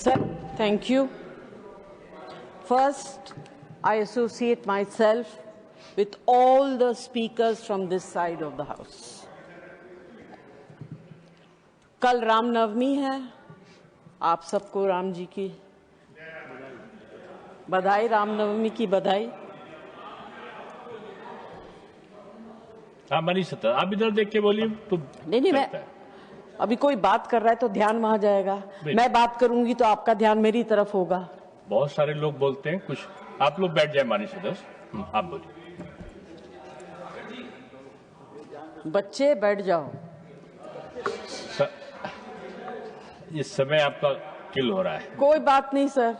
Sir, thank you. First, I associate myself with all the speakers from this side of the House. कल रामनवमी है, आप सबको राम जी की बधाई, रामनवमी की बधाई। हाँ बनी सत्ता, आप इधर देख के बोलिए तो नहीं, मैं अभी कोई बात कर रहा है तो ध्यान वहां जाएगा, मैं बात करूंगी तो आपका ध्यान मेरी तरफ होगा। बहुत सारे लोग बोलते हैं कुछ, आप लोग बैठ जाए मानी सदस्य, आप बोलिए। बच्चे बैठ जाओ। इस समय आपका किल हो रहा है। कोई बात नहीं सर,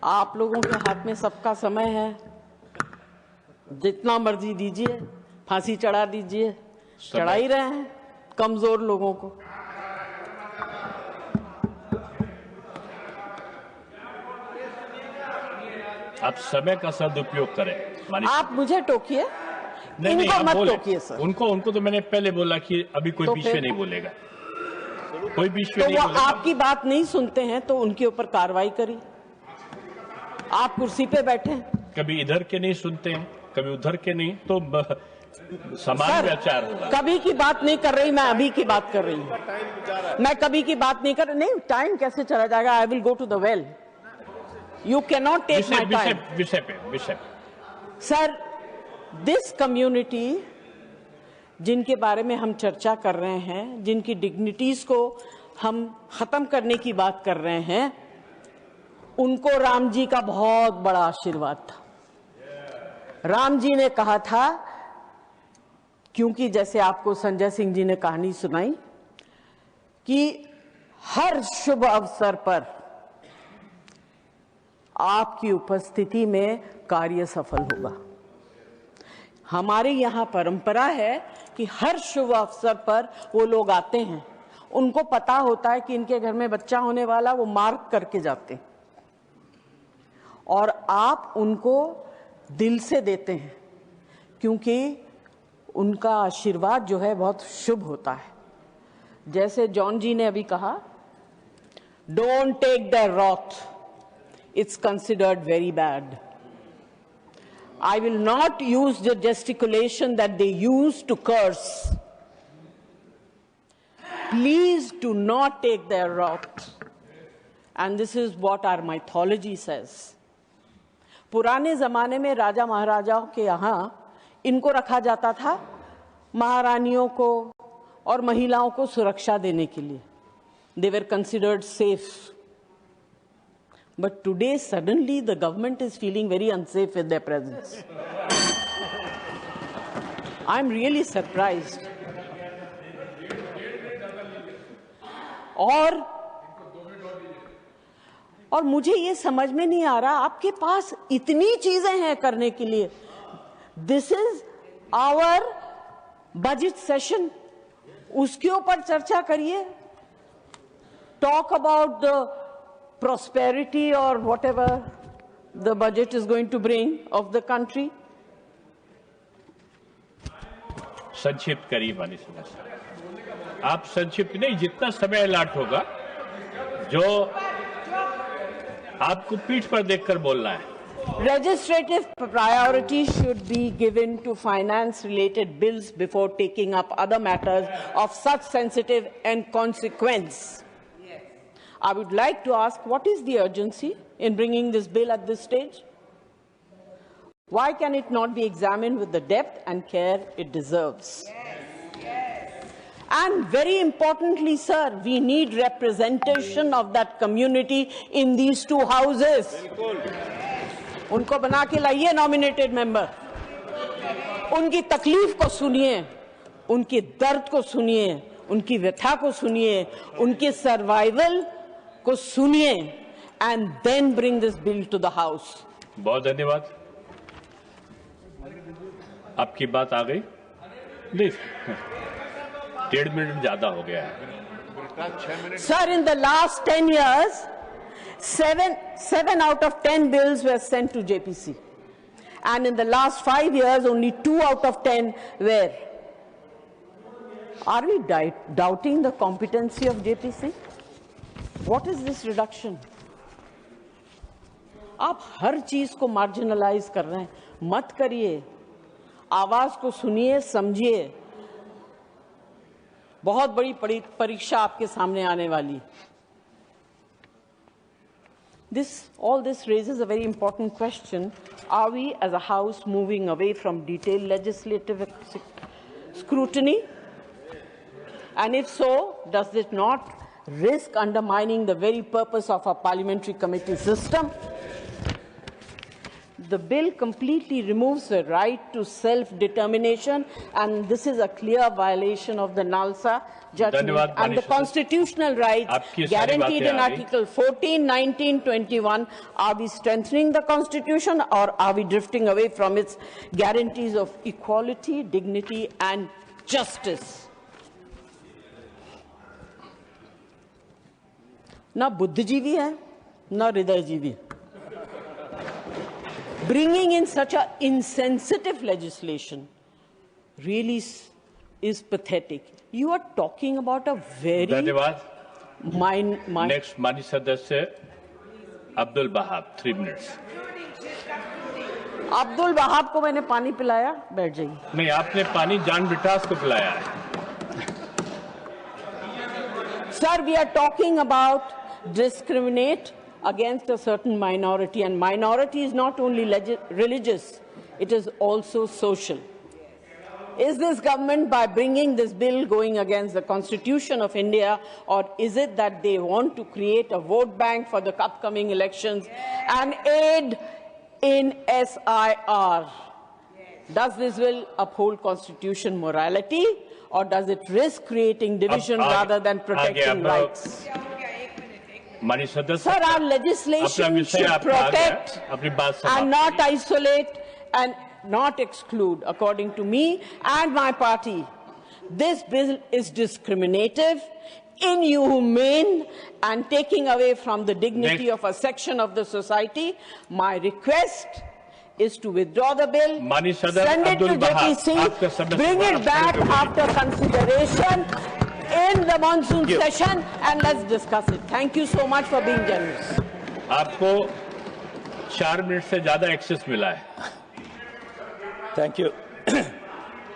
आप लोगों के हाथ में सबका समय है, जितना मर्जी दीजिए, फांसी चढ़ा दीजिए, चढ़ा ही रहे हैं कमजोर लोगों को। आप समय का सदुपयोग करें। आप मुझे टोकिए, इनको मत टोकिए सर। उनको तो मैंने पहले बोला कि अभी कोई बीच में नहीं बोलेगा, कोई बीच में तो नहीं वो बोलेगा। आपकी बात नहीं सुनते हैं तो उनके ऊपर कार्रवाई करी। आप कुर्सी पे बैठे, कभी इधर के नहीं सुनते हैं, कभी उधर के नहीं, तो समान व्याचार होगा। कभी की बात नहीं कर रही, मैं अभी की बात कर रही हूँ। मैं कभी की बात नहीं कर रही। नहीं, टाइम कैसे चला जाएगा? I will go to the well, you can not take my time. विषय पे सर, दिस कम्युनिटी जिनके बारे में हम चर्चा कर रहे हैं, जिनकी डिग्निटीज को हम खत्म करने की बात कर रहे हैं, उनको राम जी का बहुत बड़ा आशीर्वाद था। राम जी ने कहा था, क्योंकि जैसे आपको संजय सिंह जी ने कहानी सुनाई कि हर शुभ अवसर पर आपकी उपस्थिति में कार्य सफल होगा। हमारे यहाँ परंपरा है कि हर शुभ अवसर पर वो लोग आते हैं, उनको पता होता है कि इनके घर में बच्चा होने वाला, वो मार्क करके जाते हैं और आप उनको दिल से देते हैं, क्योंकि उनका आशीर्वाद जो है बहुत शुभ होता है। जैसे जॉन जी ने अभी कहा, don't take the wrath, it's considered very bad. I will not use the gesticulation that they use to curse. Please do not take their wrath. And this is what our mythology says. पुराने जमाने में राजा महाराजाओं के यहाँ इनको रखा जाता था महारानियों को और महिलाओं को सुरक्षा देने के लिए। They were considered safe. But today, suddenly, the government is feeling very unsafe with their presence. I'm really surprised. और मुझे ये समझ में नहीं आ रहा, आपके पास इतनी चीजें हैं करने के लिए। This is our budget session. उसके ऊपर चर्चा करिए. Talk about the prosperity or whatever the budget is going to bring of the country. संक्षिप्त करिए मानी सदस्य, आप संक्षिप्त नहीं, जितना समय अलाट होगा, जो आपको पीठ पर देखकर बोलना है। Legislative priority should be given to finance-related bills before taking up other matters of such sensitive and consequence. I would like to ask, what is the urgency in bringing this bill at this stage? Why can it not be examined with the depth and care it deserves? And very importantly, sir, we need representation of that community in these two houses. उनको बना के लाइए nominated member. उनकी तकलीफ को सुनिए, उनके दर्द को सुनिए, उनकी व्यथा को सुनिए, उनके सर्वाइवल को सुनिए, and then bring this bill to the house. बहुत धन्यवाद, आपकी बात आ गई। नहीं, 1.5 मिनट ज्यादा हो गया है। Sir, in the last 10 years, 7 out of 10 bills were sent to JPC. And in the last 5 years, only 2 out of 10 were. Are we doubting the competency of JPC? What is this reduction? आप हर चीज को marginalise कर रहे हैं, मत करिए, आवाज को सुनिए, समझिए। बहुत बड़ी परीक्षा आपके सामने आने वाली। All this raises a very important question. Are we as a House moving away from detailed legislative scrutiny? And if so, does it not risk undermining the very purpose of our parliamentary committee system? The bill completely removes the right to self-determination, and this is a clear violation of the NALSA judgment and the constitutional rights guaranteed in Article 14, 19, 21. Are we strengthening the Constitution, or are we drifting away from its guarantees of equality, dignity, and justice? ना बुद्धिजीवी है, ना हृदयजीवी। Bringing in such an insensitive legislation really is pathetic. You are talking about a very Next, माननीय सदस्य Abdul बहाब, 3 minutes. Abdul बहाब को मैंने पानी पिलाया, बैठ जाइए। नहीं, आपने पानी जान ब्रिटास को पिलाया है। Sir, we are talking about discriminate against a certain minority, and minority is not only religious, it is also social. Is this government, by bringing this bill, going against the Constitution of India, or is it that they want to create a vote bank for the upcoming elections and aid in SIR? Does this bill uphold constitution morality, or does it risk creating division rather than protecting rights? Sir, our legislation should protect and not isolate and not exclude. According to me and my party, this bill is discriminative, inhumane, and taking away from the dignity of a section of the society. My request is to withdraw the bill, send it to JPC, bring it back after consideration in the monsoon session, and let's discuss it. Thank you so much for being generous. आपको 4 minute से ज्यादा access मिला है। Thank you.